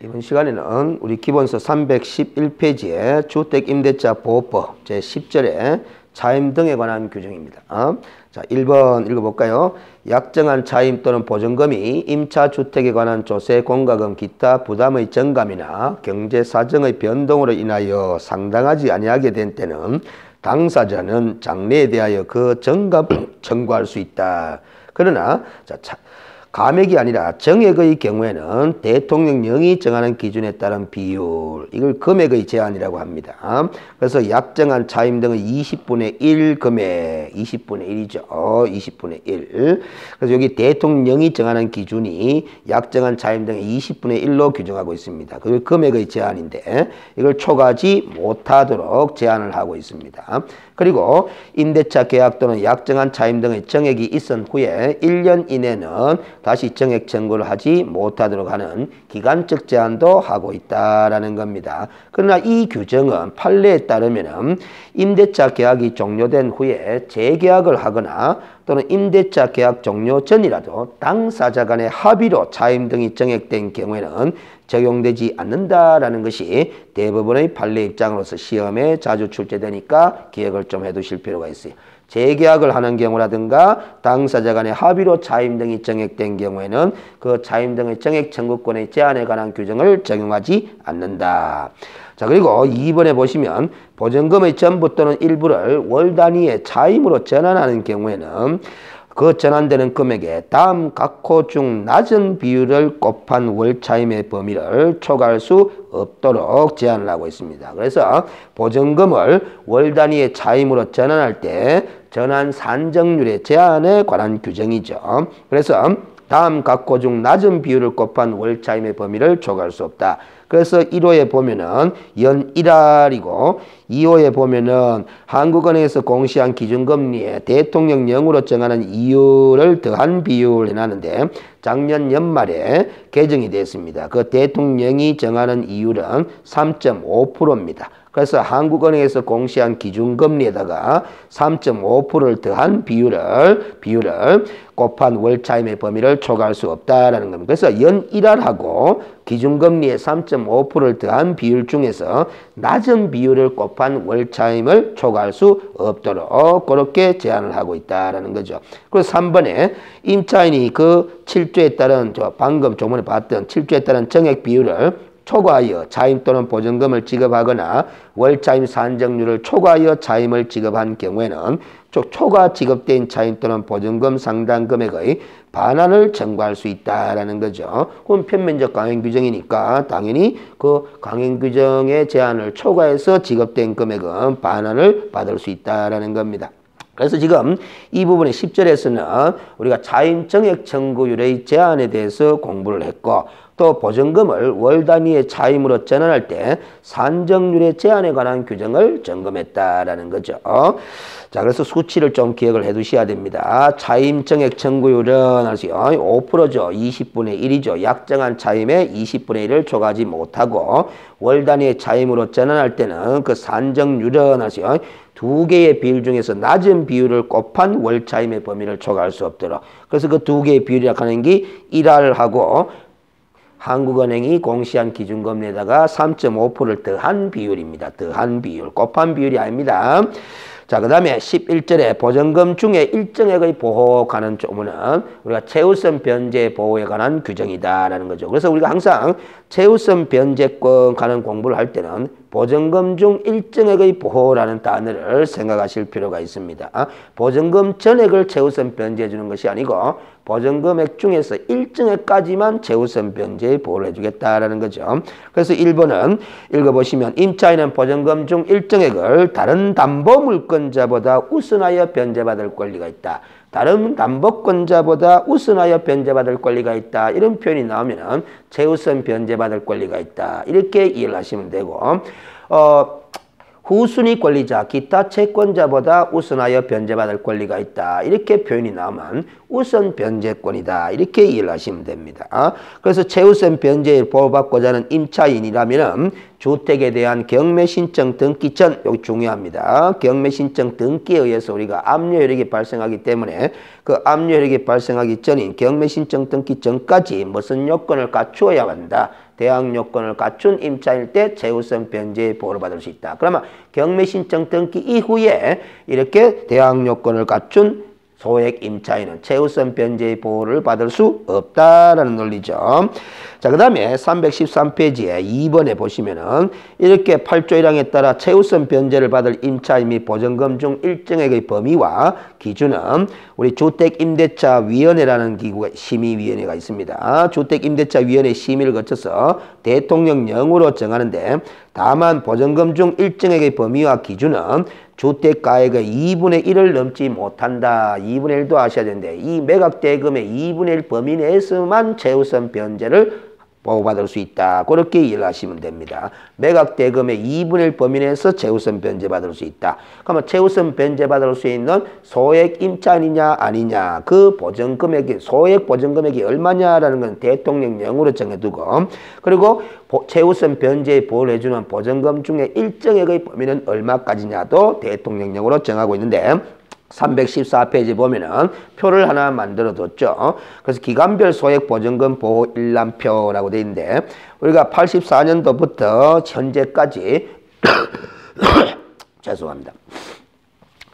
이번 시간에는 우리 기본서 311페이지에 주택임대차 보호법 제10절에 차임 등에 관한 규정입니다. 자, 1번 읽어볼까요? 약정한 차임 또는 보증금이 임차주택에 관한 조세, 공과금, 기타 부담의 정감이나 경제사정의 변동으로 인하여 상당하지 아니하게 된 때는 당사자는 장래에 대하여 그 정감을 청구할 수 있다. 그러나 감액이 아니라 정액의 경우에는 대통령령이 정하는 기준에 따른 비율, 이걸 금액의 제한이라고 합니다. 그래서 약정한 차임 등의 20분의 1 금액, 20분의 1이죠. 20분의 1. 그래서 여기 대통령령이 정하는 기준이 약정한 차임 등의 20분의 1로 규정하고 있습니다. 그게 금액의 제한인데 이걸 초과하지 못하도록 제한을 하고 있습니다. 그리고 임대차 계약 또는 약정한 차임 등의 정액이 있은 후에 1년 이내는 다시 정액 청구를 하지 못하도록 하는 기간적 제한도 하고 있다라는 겁니다. 그러나 이 규정은 판례에 따르면 임대차 계약이 종료된 후에 재계약을 하거나 또는 임대차 계약 종료 전이라도 당사자 간의 합의로 차임 등이 정액된 경우에는 적용되지 않는다라는 것이 대부분의 판례 입장으로서 시험에 자주 출제되니까 기억을 좀 해두실 필요가 있어요. 재계약을 하는 경우라든가 당사자 간의 합의로 차임 등이 정액된 경우에는 그 차임 등의 정액 청구권의 제한에 관한 규정을 적용하지 않는다. 자, 그리고 2번에 보시면 보증금의 전부 또는 일부를 월 단위의 차임으로 전환하는 경우에는 그 전환되는 금액에 다음 각호 중 낮은 비율을 곱한 월 차임의 범위를 초과할 수 없도록 제한을 하고 있습니다. 그래서 보증금을 월 단위의 차임으로 전환할 때 전환 산정률의 제한에 관한 규정이죠. 그래서 다음 각호 중 낮은 비율을 곱한 월 차임의 범위를 초과할 수 없다. 그래서 1호에 보면은 연 1할이고 2호에 보면은 한국은행에서 공시한 기준금리에 대통령령으로 정하는 이율을 더한 비율을 해놨는데 작년 연말에 개정이 됐습니다. 그 대통령이 정하는 이율은 3.5%입니다. 그래서 한국은행에서 공시한 기준금리에다가 3.5%를 더한 비율을 곱한 월차임의 범위를 초과할 수 없다라는 겁니다. 그래서 연 1할하고 기준금리에 3.5%를 더한 비율 중에서 낮은 비율을 곱한 월차임을 초과할 수 없도록 그렇게 제한을 하고 있다라는 거죠. 그리고 3번에 임차인이 그 7조에 따른 방금 조문에 봤던 7조에 따른 정액 비율을 초과하여 차임 또는 보증금을 지급하거나 월차임 산정률을 초과하여 차임을 지급한 경우에는 초과 지급된 차임 또는 보증금 상당 금액의 반환을 청구할 수 있다라는 거죠. 그럼 편면적 강행 규정이니까 당연히 그 강행 규정의 제한을 초과해서 지급된 금액은 반환을 받을 수 있다라는 겁니다. 그래서 지금 이 부분의 10절에서는 우리가 차임 정액 청구율의 제한에 대해서 공부를 했고 또 보증금을 월 단위의 차임으로 전환할 때 산정률의 제한에 관한 규정을 점검했다라는 거죠. 자, 그래서 수치를 좀 기억을 해 두셔야 됩니다. 차임 정액 청구율은 아시죠? 5%죠. 20분의 1이죠. 약정한 차임의 20분의 1을 초과하지 못하고 월 단위의 차임으로 전환할 때는 그 산정률은 아시죠? 두 개의 비율 중에서 낮은 비율을 곱한 월 차임의 범위를 초과할 수 없도록. 그래서 그 두 개의 비율이라고 하는 게 1할하고 한국은행이 공시한 기준금리에다가 3.5%를 더한 비율입니다. 더한 비율, 곱한 비율이 아닙니다. 자, 그 다음에 11절에 보증금 중에 일정액의 보호 관한 조문은 우리가 최우선 변제 보호에 관한 규정이다라는 거죠. 그래서 우리가 항상 최우선 변제권 관한 공부를 할 때는 보증금 중 일정액의 보호라는 단어를 생각하실 필요가 있습니다. 보증금 전액을 최우선 변제해 주는 것이 아니고 보증금액 중에서 일정액까지만 최우선 변제의 보호를 해주겠다라는 거죠. 그래서 1번은 읽어보시면 임차인은 보증금 중 일정액을 다른 담보물권자보다 우선하여 변제받을 권리가 있다. 다른 담보권자보다 우선하여 변제받을 권리가 있다. 이런 표현이 나오면 최우선 변제받을 권리가 있다. 이렇게 이해를 하시면 되고 후순위 권리자, 기타 채권자보다 우선하여 변제받을 권리가 있다. 이렇게 표현이 나오면 우선 변제권이다. 이렇게 이해를 하시면 됩니다. 그래서 최우선 변제를 보호받고자 하는 임차인이라면 주택에 대한 경매 신청 등기 전, 여기 중요합니다. 경매 신청 등기에 의해서 우리가 압류 효력이 발생하기 때문에 그 압류 효력이 발생하기 전인 경매 신청 등기 전까지 무슨 요건을 갖추어야 한다. 대항 요건을 갖춘 임차일 때 최우선 변제의 보호를 받을 수 있다. 그러면 경매 신청 등기 이후에 이렇게 대항 요건을 갖춘 소액 임차인은 최우선 변제의 보호를 받을 수 없다라는 논리죠. 자, 그 다음에 313페이지에 2번에 보시면은 이렇게 8조 1항에 따라 최우선 변제를 받을 임차인 및 보증금 중 일정액의 범위와 기준은 우리 주택임대차위원회라는 기구의 심의위원회가 있습니다. 주택임대차위원회 심의를 거쳐서 대통령령으로 정하는데 다만 보증금 중 일정액의 범위와 기준은 주택가액의 2분의 1을 넘지 못한다. 2분의 1도 아셔야 되는데 이 매각대금의 2분의 1 범위 내에서만 최우선 변제를 보호받을 수 있다. 그렇게 이해를 하시면 됩니다. 매각대금의 2분의 1 범위 내에서 최우선 변제받을 수 있다. 그러면 최우선 변제받을 수 있는 소액 임차인이냐 아니냐 그 보증금액이 소액 보증금액이 얼마냐라는 건 대통령령으로 정해두고 그리고 최우선 변제에 보호를 해주는 보증금 중에 일정액의 범위는 얼마까지냐도 대통령령으로 정하고 있는데 314페이지 보면은 표를 하나 만들어 뒀죠. 그래서 기간별 소액 보증금 보호 일람표라고 되어 있는데 우리가 84년도부터 현재까지 죄송합니다.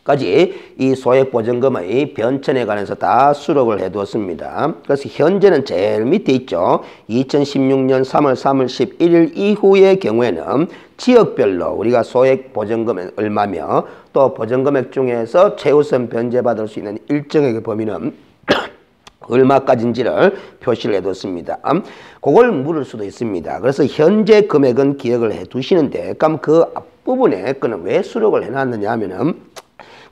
까지 이 소액 보증금의 변천에 관해서 다 수록을 해 두었습니다. 그래서 현재는 제일 밑에 있죠. 2016년 3월 31일 이후의 경우에는 지역별로 우리가 소액 보증금은 얼마며 또 보증금액 중에서 최우선 변제받을 수 있는 일정액의 범위는 얼마까지인지를 표시를 해뒀습니다. 그걸 물을 수도 있습니다. 그래서 현재 금액은 기억을 해 두시는데 그럼 그 앞부분에 그는 왜 수록을 해놨느냐 하면은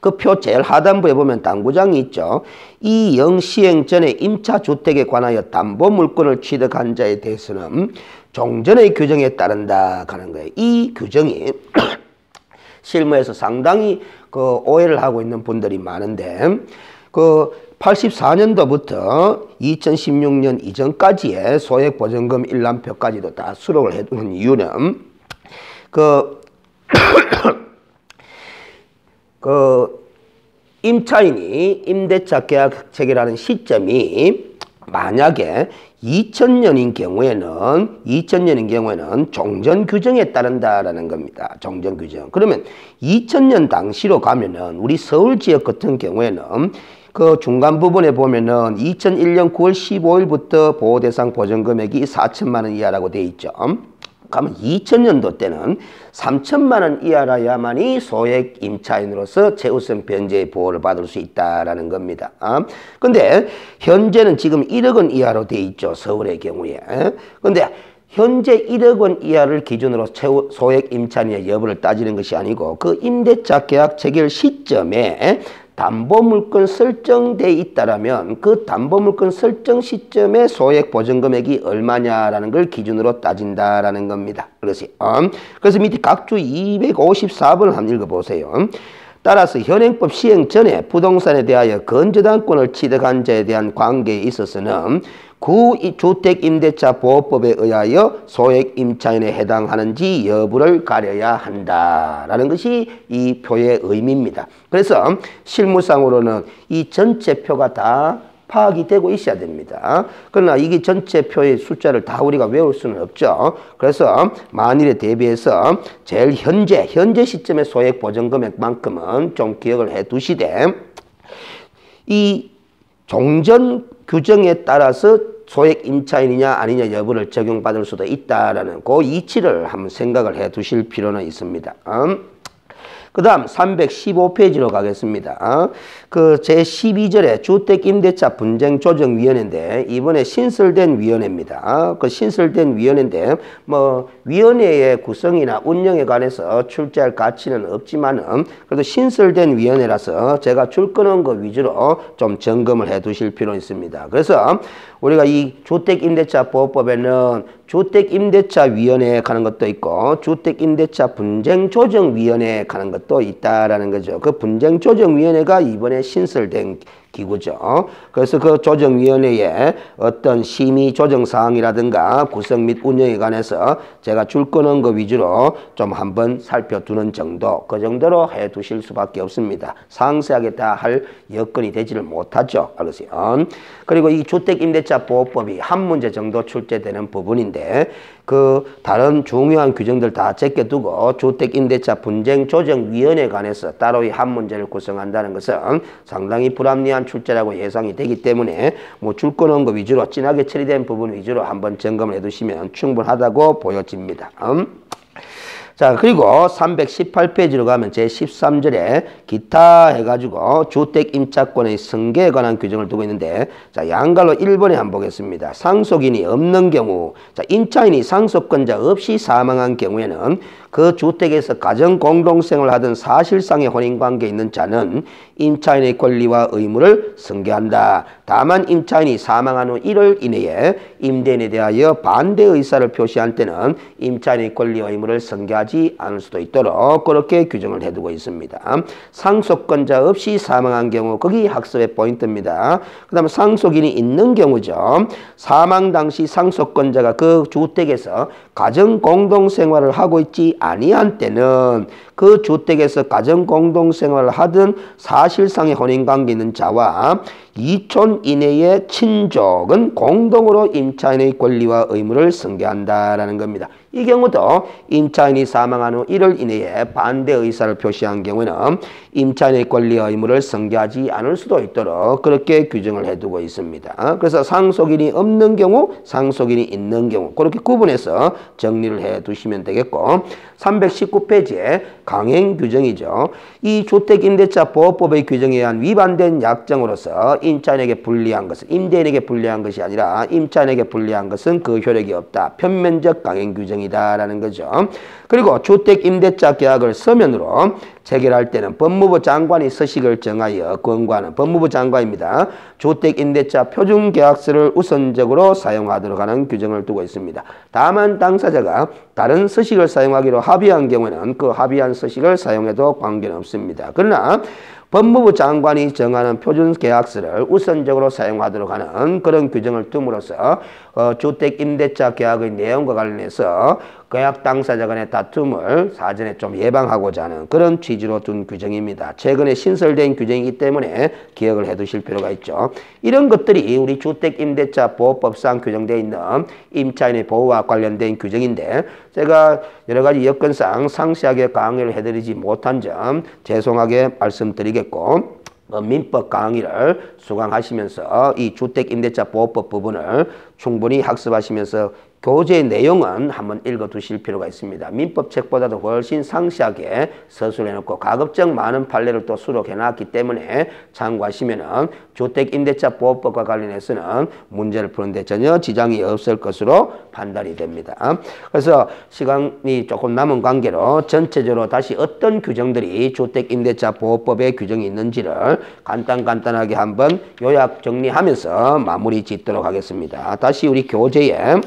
그 표 제일 하단부에 보면 당구장이 있죠. 이 영시행 전에 임차주택에 관하여 담보물권을 취득한 자에 대해서는 종전의 규정에 따른다 하는 거예요. 이 규정이 실무에서 상당히 그 오해를 하고 있는 분들이 많은데 그 84년도부터 2016년 이전까지의 소액 보증금 일람표까지도 다 수록을 해두는 이유는 임차인이 임대차 계약 체결하는 시점이 만약에 2000년인 경우에는 종전 규정에 따른다라는 겁니다. 종전 규정. 그러면 2000년 당시로 가면은 우리 서울 지역 같은 경우에는 그 중간 부분에 보면은 2001년 9월 15일부터 보호 대상 보증 금액이 4천만 원 이하라고 돼 있죠. 그러면 2000년도 때는 3천만 원 이하라야만이 소액 임차인으로서 최우선 변제의 보호를 받을 수 있다라는 겁니다. 근데 현재는 지금 1억 원 이하로 돼 있죠. 서울의 경우에. 근데 현재 1억 원 이하를 기준으로 소액 임차인의 여부를 따지는 것이 아니고 그 임대차 계약 체결 시점에 담보물권 설정돼 있다라면 그 담보물권 설정 시점에 소액 보증금액이 얼마냐라는 걸 기준으로 따진다라는 겁니다. 그래서 밑에 각주 254번을 한번 읽어보세요. 따라서 현행법 시행 전에 부동산에 대하여 건저당권을 취득한 자에 대한 관계에 있어서는 주택임대차보호법에 의하여 소액 임차인에 해당하는지 여부를 가려야 한다라는 것이 이 표의 의미입니다. 그래서 실무상으로는 이 전체 표가 다 파악이 되고 있어야 됩니다. 그러나 이게 전체 표의 숫자를 다 우리가 외울 수는 없죠. 그래서 만일에 대비해서 제일 현재 시점의 소액 보증금액만큼은 좀 기억을 해 두시되 이 종전 규정에 따라서 소액 임차인이냐 아니냐 여부를 적용받을 수도 있다라는 그 이치를 한번 생각을 해 두실 필요는 있습니다. 그 다음 315페이지로 가겠습니다. 그 제12절에 주택임대차 분쟁조정위원회인데 이번에 신설된 위원회입니다. 그 신설된 위원회인데 뭐 위원회의 구성이나 운영에 관해서 출제할 가치는 없지만은 그래도 신설된 위원회라서 제가 줄 거는 거 위주로 좀 점검을 해 두실 필요는 있습니다. 그래서 우리가 이 주택임대차보호법에는 주택임대차위원회에 가는 것도 있고 주택임대차 분쟁조정위원회에 가는 것도 있다라는 거죠. 그 분쟁조정위원회가 이번에 신설된 기구죠. 그래서 그 조정위원회의 어떤 심의 조정사항이라든가 구성 및 운영에 관해서 제가 줄 거는 거 위주로 좀 한번 살펴두는 정도, 그 정도로 해 두실 수밖에 없습니다. 상세하게 다 할 여건이 되지를 못하죠. 알겠어요? 그리고 이 주택임대차보호법이 한 문제 정도 출제되는 부분인데 그 다른 중요한 규정들 다 제껴두고 주택임대차 분쟁조정위원회에 관해서 따로의 한 문제를 구성한다는 것은 상당히 불합리한 출제라고 예상이 되기 때문에 뭐 줄 거는 거 위주로 진하게 처리된 부분 위주로 한번 점검을 해두시면 충분하다고 보여집니다. 자, 그리고 318페이지로 가면 제13절에 기타 해가지고 주택임차권의 승계에 관한 규정을 두고 있는데, 자, 양갈로 1번에 한번 보겠습니다. 상속인이 없는 경우, 자, 임차인이 상속권자 없이 사망한 경우에는 그 주택에서 가정 공동생활을 하던 사실상의 혼인관계에 있는 자는 임차인의 권리와 의무를 승계한다. 다만 임차인이 사망한 후 1월 이내에 임대인에 대하여 반대 의사를 표시한 때는 임차인의 권리와 의무를 승계하지 않을 수도 있도록 그렇게 규정을 해두고 있습니다. 상속권자 없이 사망한 경우, 거기 학습의 포인트입니다. 그 다음에 상속인이 있는 경우죠. 사망 당시 상속권자가 그 주택에서 가정 공동생활을 하고 있지 아니한 때는 그 주택에서 가정 공동생활을 하던 사실상의 혼인관계 있는 자와 2촌 이내의 친족은 공동으로 임차인의 권리와 의무를 승계한다라는 겁니다. 이 경우도 임차인이 사망한 후 1월 이내에 반대 의사를 표시한 경우에는 임차인의 권리와 의무를 승계하지 않을 수도 있도록 그렇게 규정을 해두고 있습니다. 그래서 상속인이 없는 경우, 상속인이 있는 경우 그렇게 구분해서 정리를 해 두시면 되겠고, 319페이지에 강행 규정이죠. 이 주택임대차보호법의 규정에 의한 위반된 약정으로서 임차인에게 불리한 것은 임대인에게 불리한 것이 아니라 임차인에게 불리한 것은 그 효력이 없다. 편면적 강행 규정이다라는 거죠. 그리고 주택임대차 계약을 서면으로 체결할 때는 법무부 장관이 서식을 정하여 권고하는 법무부 장관입니다. 주택임대차 표준계약서를 우선적으로 사용하도록 하는 규정을 두고 있습니다. 다만 당사자가 다른 서식을 사용하기로 합의한 경우에는 그 합의한 서식을 사용해도 관계는 없습니다. 그러나 법무부 장관이 정하는 표준계약서를 우선적으로 사용하도록 하는 그런 규정을 둠으로써 주택임대차 계약의 내용과 관련해서 계약 당사자 간의 다툼을 사전에 좀 예방하고자 하는 그런 취지로 둔 규정입니다. 최근에 신설된 규정이기 때문에 기억을 해두실 필요가 있죠. 이런 것들이 우리 주택임대차보호법상 규정되어 있는 임차인의 보호와 관련된 규정인데, 제가 여러 가지 여건상 상세하게 강의를 해드리지 못한 점 죄송하게 말씀드리겠고, 민법 강의를 수강하시면서 이 주택임대차보호법 부분을 충분히 학습하시면서 교재의 내용은 한번 읽어두실 필요가 있습니다. 민법책보다도 훨씬 상세하게 서술해 놓고 가급적 많은 판례를 또 수록해 놨기 때문에 참고하시면 주택임대차보호법과 관련해서는 문제를 푸는데 전혀 지장이 없을 것으로 판단이 됩니다. 그래서 시간이 조금 남은 관계로 전체적으로 다시 어떤 규정들이 주택임대차보호법에 규정이 있는지를 간단하게 한번 요약 정리하면서 마무리 짓도록 하겠습니다. 다시 우리 교재에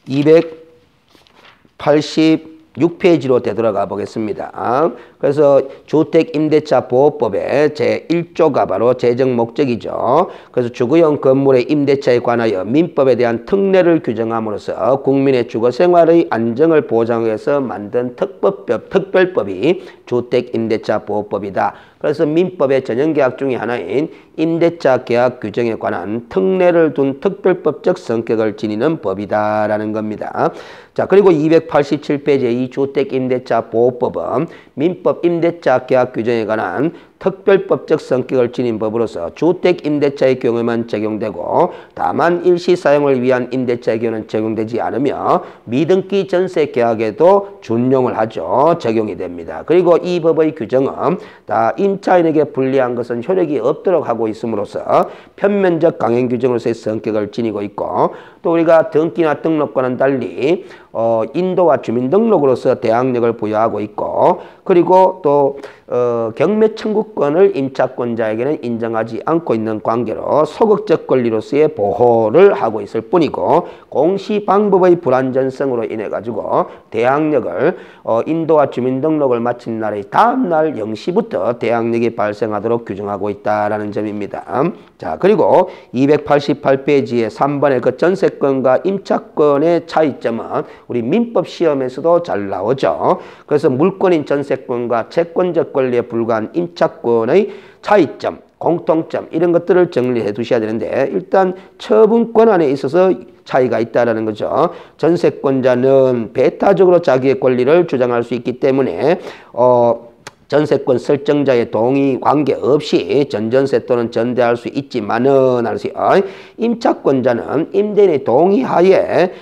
286페이지로 되돌아가 보겠습니다. 그래서 주택임대차보호법의 제1조가 바로 재정 목적이죠. 그래서 주거용 건물의 임대차에 관하여 민법에 대한 특례를 규정함으로써 국민의 주거생활의 안정을 보장하기 위해서 만든 특별법이 주택임대차보호법이다. 그래서 민법의 전형계약 중에 하나인 임대차 계약 규정에 관한 특례를 둔 특별법적 성격을 지니는 법이다라는 겁니다. 자, 그리고 287페이지의 이 주택임대차보호법은 민법 임대차 계약 규정에 관한 특별법적 성격을 지닌 법으로서 주택임대차의 경우에만 적용되고 다만 일시 사용을 위한 임대차의 경우는 적용되지 않으며 미등기 전세 계약에도 준용을 하죠. 적용이 됩니다. 그리고 이 법의 규정은 다 임차인에게 불리한 것은 효력이 없도록 하고 있음으로써 편면적 강행 규정으로서의 성격을 지니고 있고 또 우리가 등기나 등록과는 달리 인도와 주민등록으로서 대항력을 부여하고 있고, 그리고 또 경매 청구권을 임차권자에게는 인정하지 않고 있는 관계로 소극적 권리로서의 보호를 하고 있을 뿐이고, 공시 방법의 불완전성으로 인해 가지고 대항력을 인도와 주민등록을 마친 날의 다음 날 0시부터 대항력이 발생하도록 규정하고 있다라는 점입니다. 자, 그리고 288페이지의 3번의 그 전세권과 임차권의 차이점은 우리 민법 시험에서도 잘 나오죠. 그래서 물권인 전세권과 채권적 권리에 불과한 임차권의 차이점, 공통점 이런 것들을 정리해 두셔야 되는데, 일단 처분권 안에 있어서 차이가 있다라는 거죠. 전세권자는 배타적으로 자기의 권리를 주장할 수 있기 때문에 전세권 설정자의 동의 관계없이 전전세 또는 전대할 수 있지만은, 임차권자는 임대인의 동의하에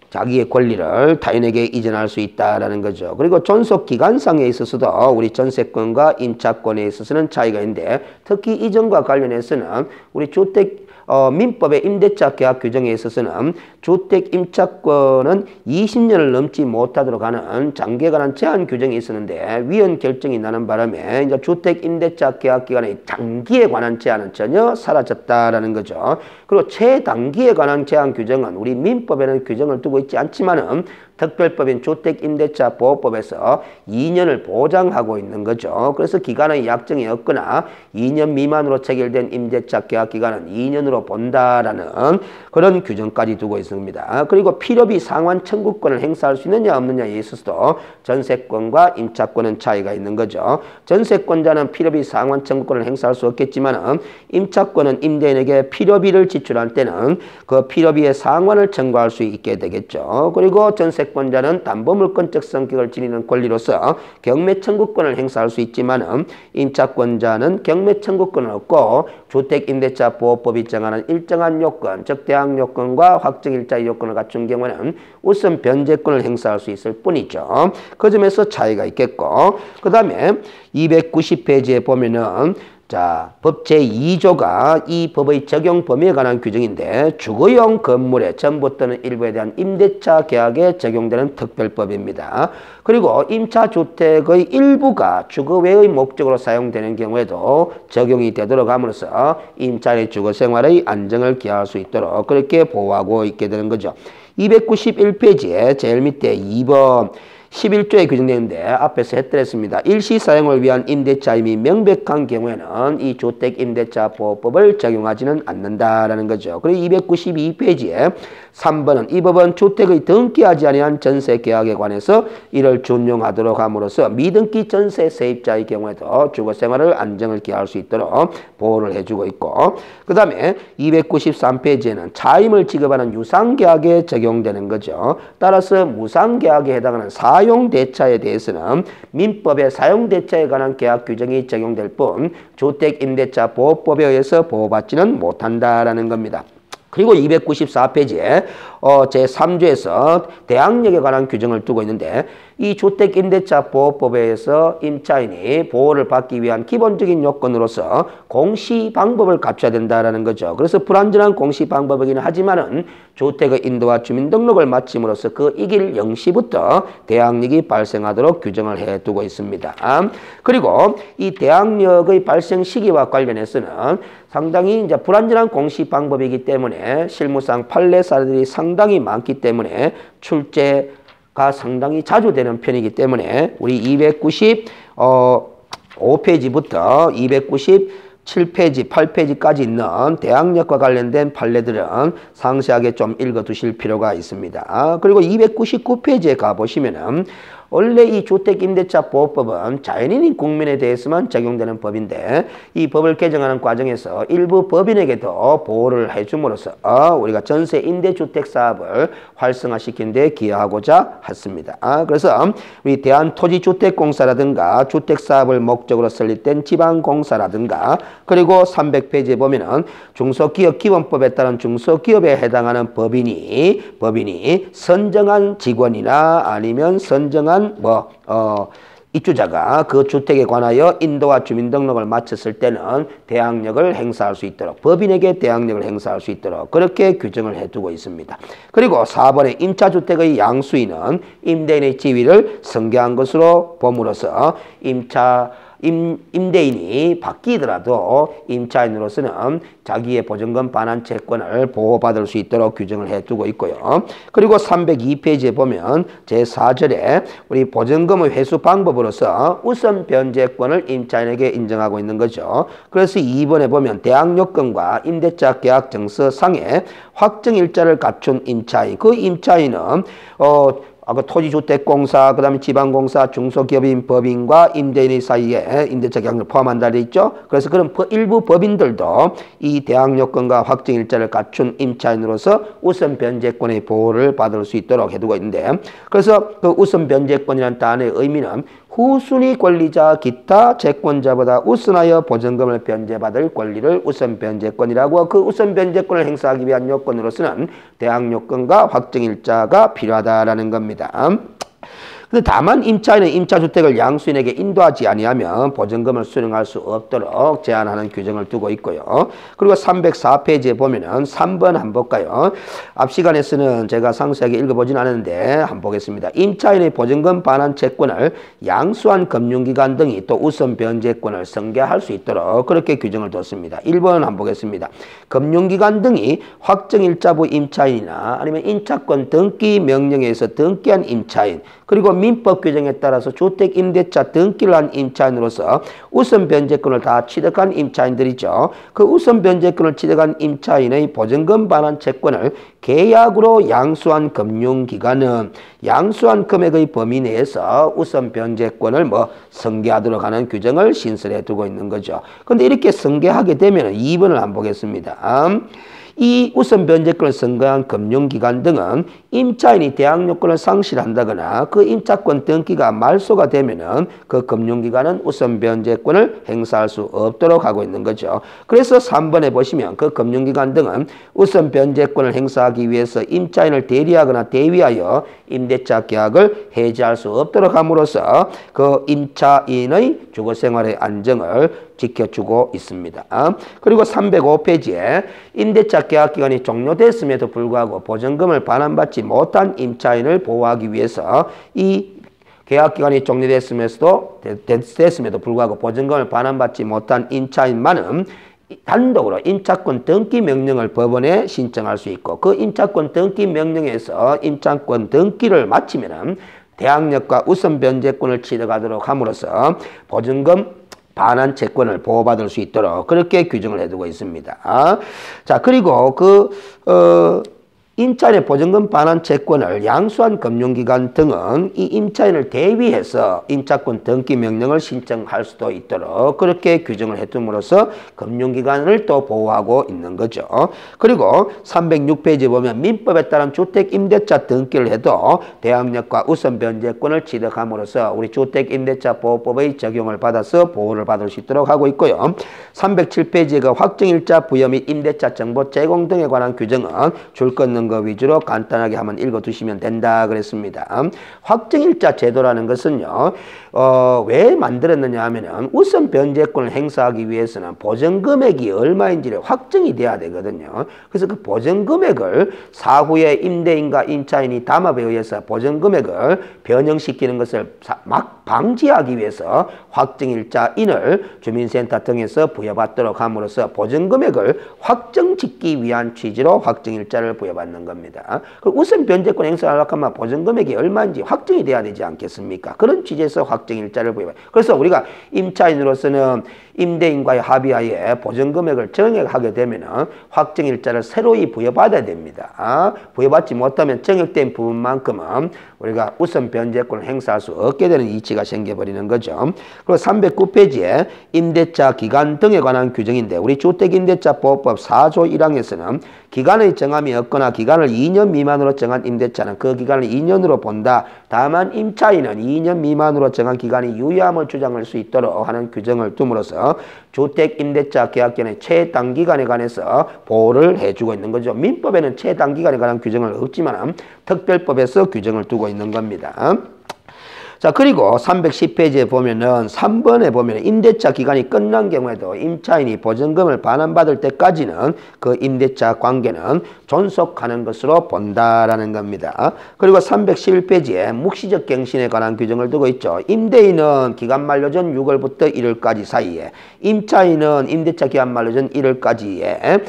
자기의 권리를 타인에게 이전할 수 있다라는 거죠. 그리고 존속 기간상에 있어서도 우리 전세권과 임차권에 있어서는 차이가 있는데, 특히 이전과 관련해서는 우리 주택 민법의 임대차 계약 규정에 있어서는 주택 임차권은 20년을 넘지 못하도록 하는 장기에 관한 제한 규정이 있었는데, 위헌 결정이 나는 바람에 이제 주택 임대차 계약 기간의 단기에 관한 제한은 전혀 사라졌다라는 거죠. 그리고 최단기에 관한 제한 규정은 우리 민법에는 규정을 두고 있지 않지만은 특별법인 주택임대차보호법에서 2년을 보장하고 있는 거죠. 그래서 기간의 약정이 없거나 2년 미만으로 체결된 임대차 계약 기간은 2년으로 본다라는 그런 규정까지 두고 있습니다. 그리고 필요비 상환 청구권을 행사할 수 있느냐 없느냐에 있어서도 전세권과 임차권은 차이가 있는 거죠. 전세권자는 필요비 상환 청구권을 행사할 수 없겠지만, 임차권은 임대인에게 필요비를 지출할 때는 그 필요비의 상환을 청구할 수 있게 되겠죠. 그리고 전세권자는 담보물권적 성격을 지니는 권리로서 경매 청구권을 행사할 수 있지만, 임차권자는 경매 청구권은 없고 주택임대차보호법이 정하는 일정한 요건, 즉 대항 요건과 확정일자의 요건을 갖춘 경우에는 우선 변제권을 행사할 수 있을 뿐이죠. 그 점에서 차이가 있겠고, 그 다음에 290페이지에 보면은 자, 법 제2조가 이 법의 적용 범위에 관한 규정인데, 주거용 건물의 전부 또는 일부에 대한 임대차 계약에 적용되는 특별법입니다. 그리고 임차주택의 일부가 주거 외의 목적으로 사용되는 경우에도 적용이 되도록 함으로써 임차인의 주거생활의 안정을 기할 수 있도록 그렇게 보호하고 있게 되는 거죠. 291페이지에 제일 밑에 2번 11조에 규정되는데 앞에서 해드렸습니다. 일시 사용을 위한 임대차임이 명백한 경우에는 이 주택임대차보호법을 적용하지는 않는다라는 거죠. 그리고 292페이지에 3번은 이 법은 주택의 등기하지 아니한 전세 계약에 관해서 이를 준용하도록 함으로써 미등기 전세 세입자의 경우에도 주거생활을 안정을 기할 수 있도록 보호를 해주고 있고, 그 다음에 293페이지에는 차임을 지급하는 유상계약에 적용되는 거죠. 따라서 무상계약에 해당하는 사용대차에 대해서는 민법의 사용대차에 관한 계약 규정이 적용될 뿐 주택임대차보호법에 의해서 보호받지는 못한다라는 겁니다. 그리고 294페이지에 제3조에서 대항력에 관한 규정을 두고 있는데, 이 주택임대차보호법에 의해서 임차인이 보호를 받기 위한 기본적인 요건으로서 공시 방법을 갖춰야 된다라는 거죠. 그래서 불완전한 공시 방법이기는 하지만은 주택의 인도와 주민등록을 마침으로써 그 이길 0시부터 대항력이 발생하도록 규정을 해두고 있습니다. 그리고 이 대항력의 발생 시기와 관련해서는 상당히 이제 불완전한 공시 방법이기 때문에 실무상 판례 사례들이 상당히 많기 때문에 출제가 상당히 자주 되는 편이기 때문에 우리 295페이지부터 297페이지, 8페이지까지 있는 대항력과 관련된 판례들은 상세하게 좀 읽어두실 필요가 있습니다. 그리고 299페이지에 가보시면은 원래 이 주택임대차보호법은 자연인인 국민에 대해서만 적용되는 법인데, 이 법을 개정하는 과정에서 일부 법인에게도 보호를 해줌으로써 우리가 전세 임대주택 사업을 활성화시키는 데 기여하고자 했습니다. 그래서 우리 대한토지주택공사라든가 주택사업을 목적으로 설립된 지방공사라든가, 그리고 300페이지에 보면은 중소기업기본법에 따른 중소기업에 해당하는 법인이 선정한 직원이나 아니면 선정한 입주자가 그 주택에 관하여 인도와 주민등록을 마쳤을 때는 대항력을 행사할 수 있도록 법인에게 대항력을 행사할 수 있도록 그렇게 규정을 해두고 있습니다. 그리고 4번에 임차주택의 양수인은 임대인의 지위를 승계한 것으로 봄으로써 임대인이 바뀌더라도 임차인으로서는 자기의 보증금 반환 채권을 보호받을 수 있도록 규정을 해두고 있고요. 그리고 302페이지에 보면 제4절에 우리 보증금의 회수 방법으로서 우선 변제권을 임차인에게 인정하고 있는 거죠. 그래서 2번에 보면 대항요건과 임대차 계약 정서상에 확정일자를 갖춘 임차인, 그 임차인은 그 토지주택공사, 그 다음에 지방공사, 중소기업인 법인과 임대인의 사이에 임대차 계약을 포함한다 되어 있죠. 그래서 그런 일부 법인들도 이 대항요건과 확정일자를 갖춘 임차인으로서 우선 변제권의 보호를 받을 수 있도록 해두고 있는데, 그래서 그 우선 변제권이라는 단어의 의미는 후순위 권리자 기타 채권자보다 우선하여 보증금을 변제받을 권리를 우선 변제권이라고, 그 우선 변제권을 행사하기 위한 요건으로서는 대항요건과 확정일자가 필요하다라는 겁니다. 근데 다만 임차인은 임차주택을 양수인에게 인도하지 아니하면 보증금을 수령할 수 없도록 제한하는 규정을 두고 있고요. 그리고 304페이지에 보면은 3번 한번 볼까요? 앞 시간에서는 제가 상세하게 읽어보진 않았는데 한번 보겠습니다. 임차인의 보증금 반환 채권을 양수한 금융기관 등이 또 우선 변제권을 승계할 수 있도록 그렇게 규정을 뒀습니다. 1번 한번 보겠습니다. 금융기관 등이 확정일자부 임차인이나 아니면 임차권 등기 명령에 의해서 등기한 임차인, 그리고 민법 규정에 따라서 주택 임대차 등기를 한 임차인으로서 우선 변제권을 다 취득한 임차인들이죠. 그 우선 변제권을 취득한 임차인의 보증금 반환 채권을 계약으로 양수한 금융기관은 양수한 금액의 범위 내에서 우선 변제권을 승계하도록 하는 규정을 신설해 두고 있는 거죠. 그런데 이렇게 승계하게 되면 2번을 한번 보겠습니다. 이 우선 변제권을 승계한 금융기관 등은 임차인이 대항요건을 상실한다거나 그 임차권 등기가 말소가 되면은 그 금융기관은 우선 변제권을 행사할 수 없도록 하고 있는 거죠. 그래서 3번에 보시면 그 금융기관 등은 우선 변제권을 행사하기 위해서 임차인을 대리하거나 대위하여 임대차 계약을 해지할 수 없도록 함으로써 그 임차인의 주거생활의 안정을 지켜주고 있습니다. 그리고 305페이지에 임대차 계약 기간이 종료됐음에도 불구하고 보증금을 반환받지 못한 임차인을 보호하기 위해서 이 계약 기간이 종료됐음에도 불구하고 보증금을 반환받지 못한 임차인만은 단독으로 임차권 등기 명령을 법원에 신청할 수 있고, 그 임차권 등기 명령에서 임차권 등기를 마치면은 대항력과 우선 변제권을 취득하도록 함으로써 보증금 반환 채권을 보호받을 수 있도록 그렇게 규정을 해두고 있습니다. 자, 그리고 임차인의 보증금 반환 채권을 양수한 금융기관 등은 이 임차인을 대위해서 임차권 등기 명령을 신청할 수도 있도록 그렇게 규정을 해둠으로써 금융기관을 또 보호하고 있는 거죠. 그리고 306페이지에 보면 민법에 따른 주택임대차 등기를 해도 대항력과 우선 변제권을 취득함으로써 우리 주택임대차 보호법의 적용을 받아서 보호를 받을 수 있도록 하고 있고요. 307페이지가 확정일자 부여 및 임대차 정보 제공 등에 관한 규정은 줄 끊는 거 위주로 간단하게 한번 읽어두시면 된다 그랬습니다. 확정일자 제도라는 것은요, 왜 만들었느냐 하면은 우선 변제권을 행사하기 위해서는 보증금액이 얼마인지를 확정이 돼야 되거든요. 그래서 그 보증금액을 사후에 임대인과 임차인이 담합에 의해서 보증금액을 변형시키는 것을 막 방지하기 위해서 확정일자인을 주민센터 등에서 부여받도록 함으로써 보증금액을 확정짓기 위한 취지로 확정일자를 부여받는 겁니다. 우선 변제권 행사하려고 하면 보증금액이 얼마인지 확정이 돼야 되지 않겠습니까? 그런 취지에서 확정일자를 부여받아요. 그래서 우리가 임차인으로서는 임대인과의 합의하에 보증금액을 정액하게 되면 확정일자를 새로이 부여받아야 됩니다. 부여받지 못하면 정액된 부분만큼은 우리가 우선 변제권을 행사할 수 없게 되는 이치가 생겨버리는 거죠. 그리고 309페이지에 임대차 기간 등에 관한 규정인데, 우리 주택임대차보호법 4조 1항에서는 기간의 정함이 없거나 기간을 2년 미만으로 정한 임대차는 그 기간을 2년으로 본다. 다만 임차인은 2년 미만으로 정한 기간이 유효함을 주장할 수 있도록 하는 규정을 둠으로써 주택임대차 계약기간의 최단기간에 관해서 보호를 해주고 있는 거죠. 민법에는 최단기간에 관한 규정은 없지만 특별법에서 규정을 두고 있는 겁니다. 자, 그리고 310페이지에 보면은 3번에 보면 임대차 기간이 끝난 경우에도 임차인이 보증금을 반환받을 때까지는 그 임대차 관계는 존속하는 것으로 본다라는 겁니다. 그리고 311페이지에 묵시적 갱신에 관한 규정을 두고 있죠. 임대인은 기간 만료 전 6월부터 1월까지 사이에, 임차인은 임대차 기간 만료 전 1월까지에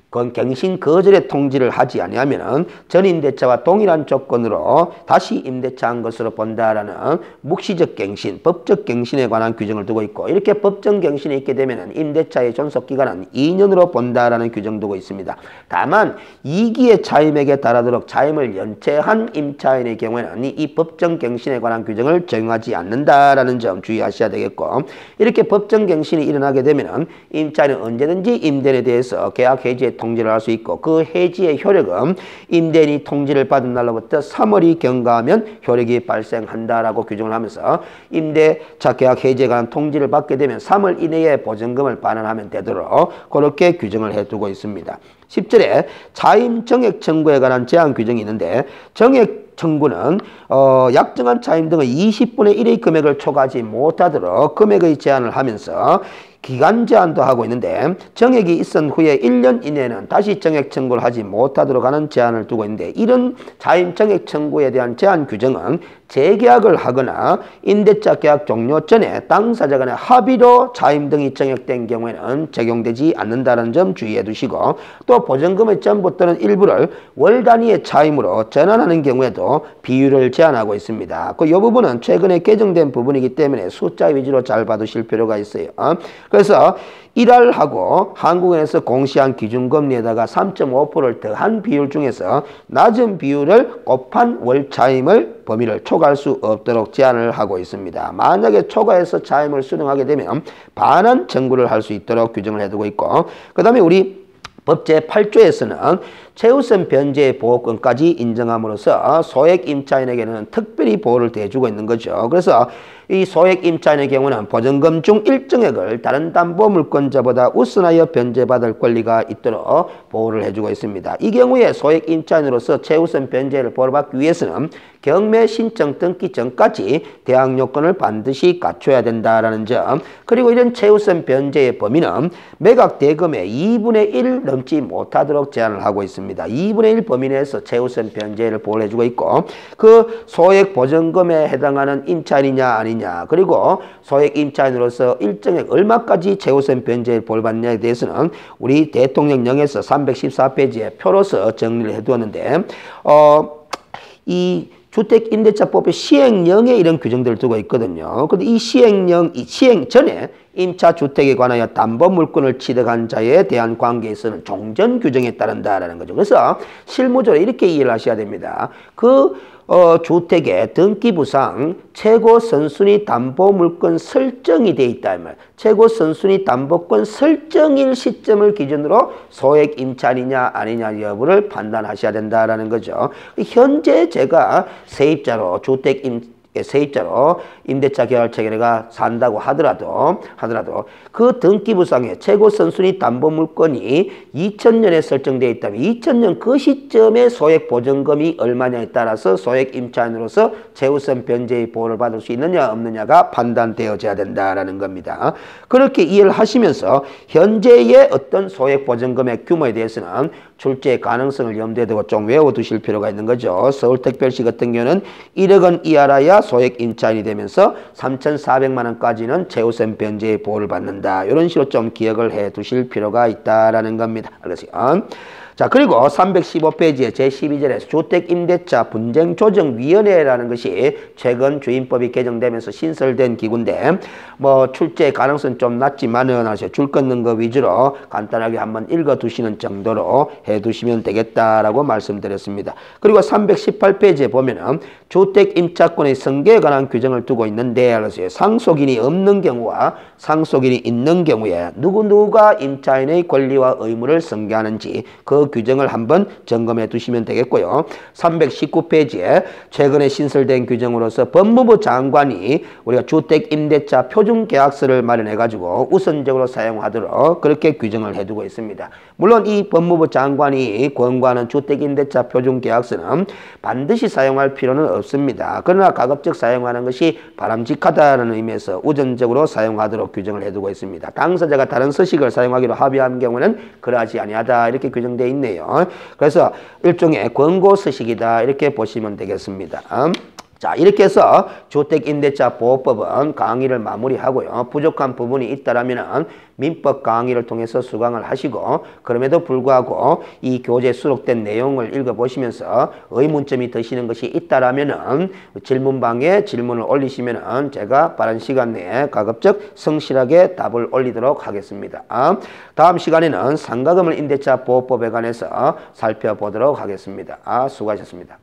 그건 갱신 거절의 통지를 하지 아니하면은 전임대차와 동일한 조건으로 다시 임대차한 것으로 본다라는 묵시적 갱신, 법적 갱신에 관한 규정을 두고 있고, 이렇게 법정 갱신이 있게 되면은 임대차의 존속 기간은 2년으로 본다라는 규정 두고 있습니다. 다만 2기의 차임액에 달하도록 차임을 연체한 임차인의 경우에는 이 법정 갱신에 관한 규정을 적용하지 않는다라는 점 주의하셔야 되겠고, 이렇게 법정 갱신이 일어나게 되면은 임차인은 언제든지 임대인에 대해서 계약 해지의 통지를 할 수 있고, 그 해지의 효력은 임대인이 통지를 받은 날로부터 3월이 경과하면 효력이 발생한다라고 규정을 하면서 임대차 계약 해지에 관한 통지를 받게 되면 3월 이내에 보증금을 반환하면 되도록 그렇게 규정을 해두고 있습니다. 10절에 차임 정액 청구에 관한 제한 규정이 있는데, 정액 청구는 약정한 차임 등의 20분의 1의 금액을 초과하지 못하도록 금액의 제한을 하면서 기간 제한도 하고 있는데, 정액이 있은 후에 1년 이내에는 다시 정액 청구를 하지 못하도록 하는 제한을 두고 있는데, 이런 차임 정액 청구에 대한 제한 규정은 재계약을 하거나 임대차 계약 종료 전에 당사자 간의 합의로 차임 등이 정액된 경우에는 적용되지 않는다는 점 주의해 두시고, 또 보증금의 전부 또는 일부를 월 단위의 차임으로 전환하는 경우에도 비율을 제한하고 있습니다. 이 부분은 최근에 개정된 부분이기 때문에 숫자 위주로 잘 봐두실 필요가 있어요. 그래서 1할하고 한국은행에서 공시한 기준금리에다가 3.5%를 더한 비율 중에서 낮은 비율을 곱한 월 차임을 범위를 초과할 수 없도록 제한을 하고 있습니다. 만약에 초과해서 차임을 수령하게 되면 반환 청구를 할 수 있도록 규정을 해두고 있고, 그 다음에 우리 법 제8조에서는 최우선 변제의 보호권까지 인정함으로써 소액 임차인에게는 특별히 보호를 대주고 있는 거죠. 그래서 이 소액 임차인의 경우는 보증금 중 일정액을 다른 담보 물권자보다 우선하여 변제받을 권리가 있도록 보호를 해주고 있습니다. 이 경우에 소액 임차인으로서 최우선 변제를 보호받기 위해서는 경매 신청 등기 전까지 대항 요건을 반드시 갖춰야 된다라는 점, 그리고 이런 최우선 변제의 범위는 매각 대금의 2분의 1 넘지 못하도록 제한을 하고 있습니다. 2분의 1 범위 내에서 최우선 변제를 보호를 해주고 있고, 그 소액 보증금에 해당하는 임차인이냐 아니냐, 그리고 소액 임차인으로서 일정액 얼마까지 최우선 변제를 보호받느냐에 대해서는 우리 대통령령에서 314페이지에 표로서 정리를 해두었는데, 이 주택임대차법의 시행령에 이런 규정들을 두고 있거든요. 근데 이 시행령, 이 시행 전에 임차주택에 관하여 담보물권을 취득한 자에 대한 관계에서는 종전 규정에 따른다라는 거죠. 그래서 실무적으로 이렇게 이해를 하셔야 됩니다. 주택의 등기부상 최고 선순위 담보물권 설정이 돼 있다. 최고 선순위 담보권 설정일 시점을 기준으로 소액 임차인이냐 아니냐 여부를 판단하셔야 된다라는 거죠. 현재 제가 세입자로 세입자로 임대차 계약 체결해가 산다고 하더라도 그 등기부상의 최고 선순위 담보물권이 2000년에 설정되어 있다면 2000년 그 시점에 소액 보증금이 얼마냐에 따라서 소액 임차인으로서 최우선 변제의 보호를 받을 수 있느냐 없느냐가 판단되어져야 된다라는 겁니다. 그렇게 이해를 하시면서 현재의 어떤 소액 보증금의 규모에 대해서는 출제 가능성을 염두에 두고 좀 외워두실 필요가 있는 거죠. 서울특별시 같은 경우는 1억 원 이하라야 소액 임차인이 되면서 3,400만 원까지는 최우선 변제의 보호를 받는다. 이런 식으로 좀 기억을 해 두실 필요가 있다라는 겁니다. 알겠어요? 자, 그리고 315페이지에 제12절에서 주택임대차 분쟁조정위원회라는 것이 최근 주임법이 개정되면서 신설된 기구인데, 출제 가능성 좀 낮지만은 줄 끊는 거 위주로 간단하게 한번 읽어두시는 정도로 해두시면 되겠다라고 말씀드렸습니다. 그리고 318페이지에 보면은 주택임차권의 승계에 관한 규정을 두고 있는데, 상속인이 없는 경우와 상속인이 있는 경우에 누구누가 임차인의 권리와 의무를 승계하는지 그 그 규정을 한번 점검해 두시면 되겠고요. 319페이지에 최근에 신설된 규정으로서 법무부 장관이 우리가 주택임대차 표준계약서를 마련해 가지고 우선적으로 사용하도록 그렇게 규정을 해두고 있습니다. 물론 이 법무부 장관이 권고하는 주택임대차 표준계약서는 반드시 사용할 필요는 없습니다. 그러나 가급적 사용하는 것이 바람직하다는 의미에서 우선적으로 사용하도록 규정을 해두고 있습니다. 당사자가 다른 서식을 사용하기로 합의한 경우는 그러하지 아니하다 이렇게 규정되어 있네요. 그래서 일종의 권고 서식이다 이렇게 보시면 되겠습니다. 자, 이렇게 해서 주택임대차보호법은 강의를 마무리하고요. 부족한 부분이 있다라면 민법 강의를 통해서 수강을 하시고, 그럼에도 불구하고 이 교재에 수록된 내용을 읽어보시면서 의문점이 드시는 것이 있다라면 질문방에 질문을 올리시면 제가 빠른 시간 내에 가급적 성실하게 답을 올리도록 하겠습니다. 다음 시간에는 상가건물 임대차 보호법에 관해서 살펴보도록 하겠습니다. 수고하셨습니다.